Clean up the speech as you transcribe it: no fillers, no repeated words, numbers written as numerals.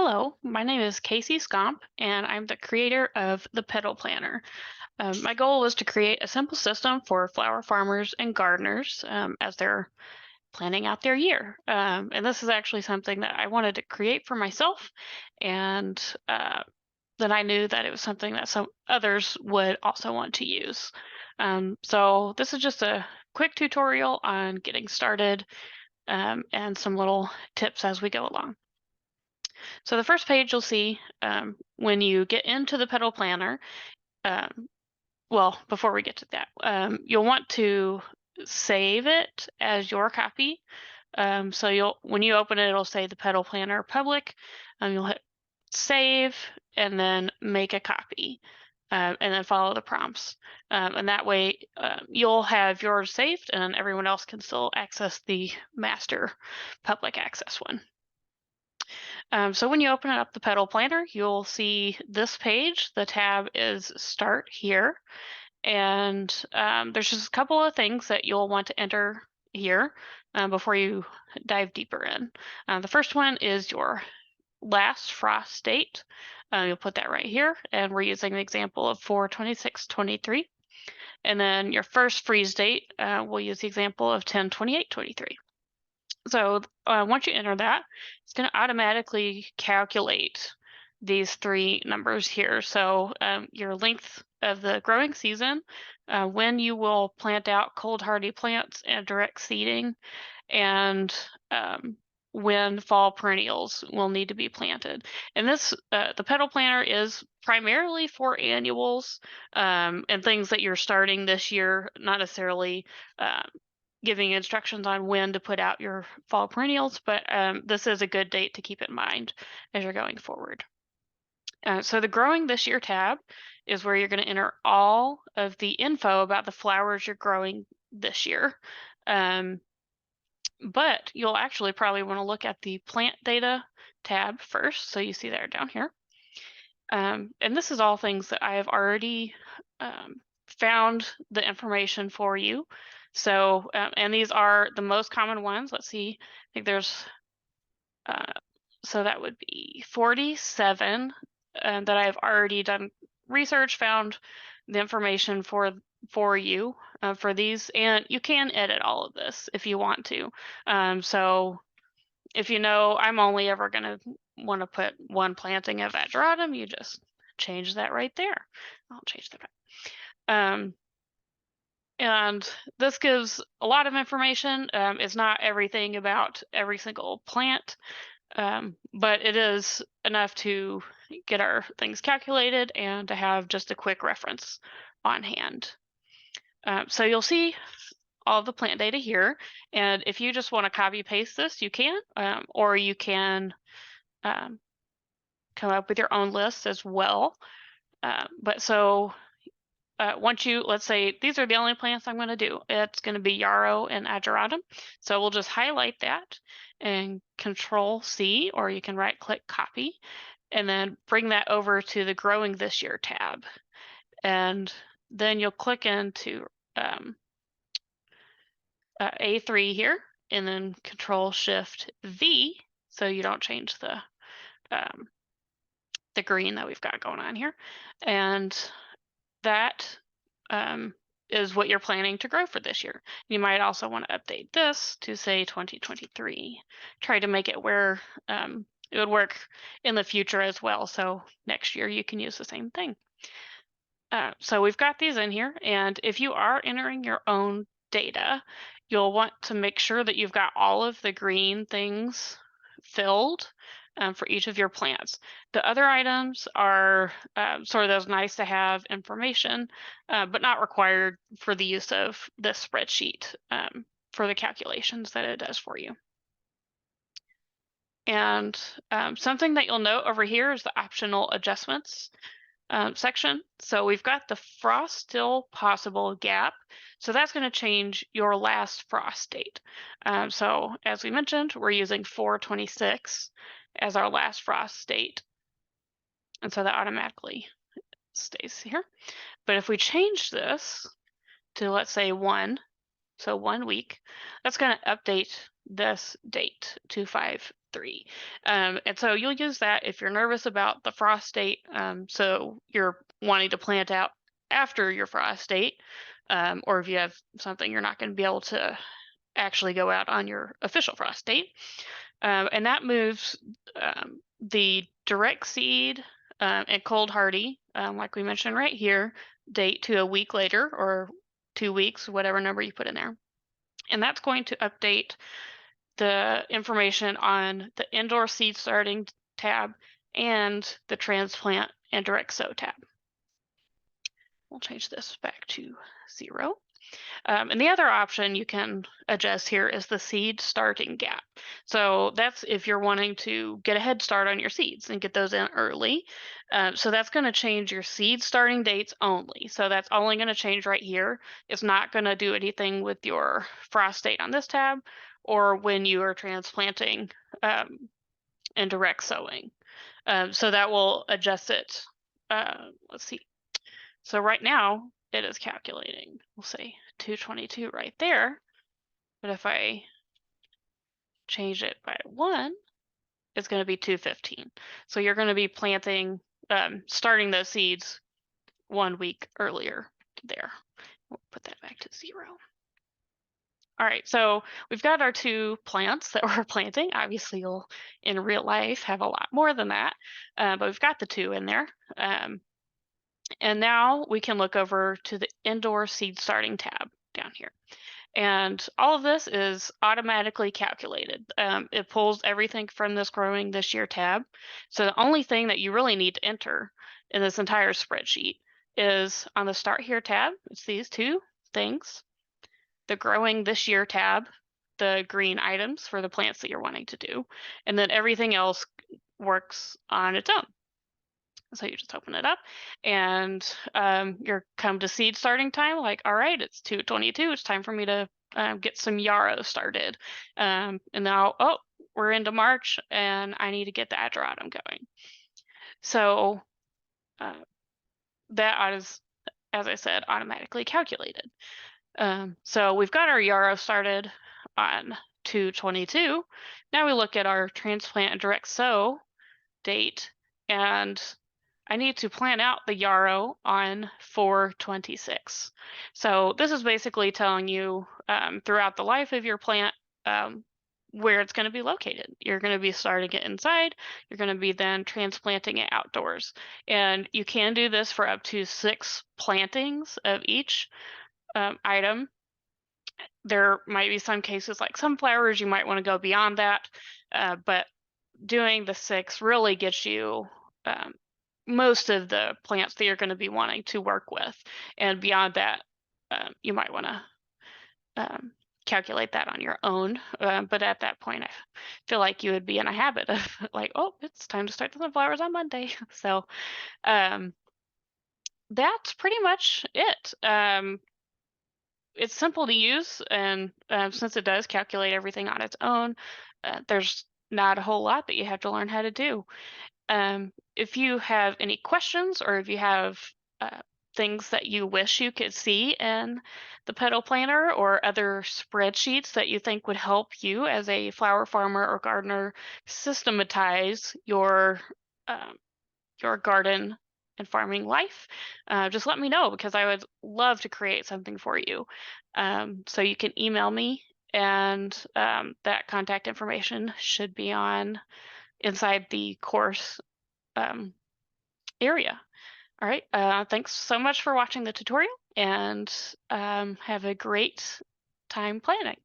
Hello, my name is Casey Scomp, and I'm the creator of the Petal Planner. My goal was to create a simple system for flower farmers and gardeners as they're planning out their year. And this is actually something that I wanted to create for myself, and then I knew that it was something that some others would also want to use. So this is just a quick tutorial on getting started and some little tips as we go along. So the first page you'll see when you get into the Petal Planner, um, well, before we get to that, you'll want to save it as your copy. So when you open it, it'll say the Petal Planner public. You'll hit save and then make a copy. And then follow the prompts. And that way you'll have yours saved and everyone else can still access the master public access one. So when you open up the Petal Planner, you'll see this page. The tab is Start here. And there's just a couple of things that you'll want to enter here before you dive deeper in. The first one is your last frost date. You'll put that right here. And we're using the example of 4/26/23. And then your first freeze date, we'll use the example of 10/28/23. So once you enter that, it's going to automatically calculate these three numbers here. So your length of the growing season, when you will plant out cold hardy plants and direct seeding, and when fall perennials will need to be planted. And this, the Petal Planner is primarily for annuals and things that you're starting this year, not necessarily giving instructions on when to put out your fall perennials, but this is a good date to keep in mind as you're going forward. So the Growing This Year tab is where you're going to enter all of the info about the flowers you're growing this year. But you'll actually probably want to look at the Plant Data tab first. So you see that down here. And this is all things that I have already found the information for you. So, and these are the most common ones. Let's see, I think there's, so that would be 47 that I've already done research, found the information for you for these, and you can edit all of this if you want to. So if you know I'm only ever going to want to put one planting of ageratum, you just change that right there. I'll change that back. And this gives a lot of information. It's not everything about every single plant, but it is enough to get our things calculated and to have just a quick reference on hand. So you'll see all the plant data here. And if you just want to copy paste this, you can, or you can come up with your own list as well. But so once you, let's say these are the only plants I'm going to do, it's going to be yarrow and ageratum. So we'll just highlight that and Control C, or you can right click copy, and then bring that over to the Growing This Year tab. And then you'll click into A3 here, and then Control Shift V, so you don't change the green that we've got going on here. And that is what you're planning to grow for this year. You might also want to update this to say 2023. Try to make it where it would work in the future as well. So next year you can use the same thing. So we've got these in here, and if you are entering your own data, you'll want to make sure that you've got all of the green things filled for each of your plants. The other items are sort of those nice to have information, but not required for the use of this spreadsheet for the calculations that it does for you. And something that you'll note over here is the optional adjustments section. So we've got the frost still possible gap. So that's going to change your last frost date. So as we mentioned, we're using 4/26 as our last frost date. And so that automatically stays here. But if we change this to, let's say, 1, so 1 week, that's going to update this date, 253. And so you'll use that if you're nervous about the frost date. So you're wanting to plant out after your frost date, or if you have something you're not going to be able to actually go out on your official frost date. And that moves the direct seed and cold hardy, like we mentioned right here, date to a week later or 2 weeks, whatever number you put in there. And that's going to update the information on the indoor seed starting tab and the transplant and direct sow tab. We'll change this back to 0. And the other option you can adjust here is the seed starting gap. So that's if you're wanting to get a head start on your seeds and get those in early. So that's going to change your seed starting dates only. So that's only going to change right here. It's not going to do anything with your frost date on this tab or when you are transplanting and direct sowing. So that will adjust it. Let's see. So right now it is calculating, we'll say 222 right there. But if I change it by 1, it's going to be 215. So you're going to be planting, starting those seeds 1 week earlier there. We'll put that back to 0. All right, so we've got our 2 plants that we're planting. Obviously, you'll in real life have a lot more than that, but we've got the 2 in there. And now we can look over to the indoor seed starting tab down here. And all of this is automatically calculated. It pulls everything from this growing this year tab. So the only thing that you really need to enter in this entire spreadsheet is on the Start Here tab. It's these 2 things. The Growing This Year tab, the green items for the plants that you're wanting to do, and then everything else works on its own. So you just open it up and you're come to seed starting time, like, all right, it's 222, it's time for me to get some yarrow started. And now, oh, we're into March and I need to get the ageratum going. So that is, as I said, automatically calculated. So we've got our yarrow started on 222. Now we look at our transplant and direct sow date, and I need to plan out the yarrow on 4/26. So this is basically telling you throughout the life of your plant where it's going to be located. You're going to be starting it inside. You're going to be then transplanting it outdoors. And you can do this for up to 6 plantings of each item. There might be some cases like sunflowers, you might want to go beyond that, but doing the 6 really gets you most of the plants that you're going to be wanting to work with. And beyond that, you might want to calculate that on your own. But at that point, I feel like you would be in a habit of like, oh, it's time to start the sunflowers on Monday. So that's pretty much it. It's simple to use, and since it does calculate everything on its own, there's not a whole lot that you have to learn how to do. If you have any questions or if you have things that you wish you could see in the Petal Planner or other spreadsheets that you think would help you as a flower farmer or gardener systematize your garden and farming life, just let me know, because I would love to create something for you. So you can email me, and that contact information should be on inside the course area. All right, thanks so much for watching the tutorial, and have a great time planning.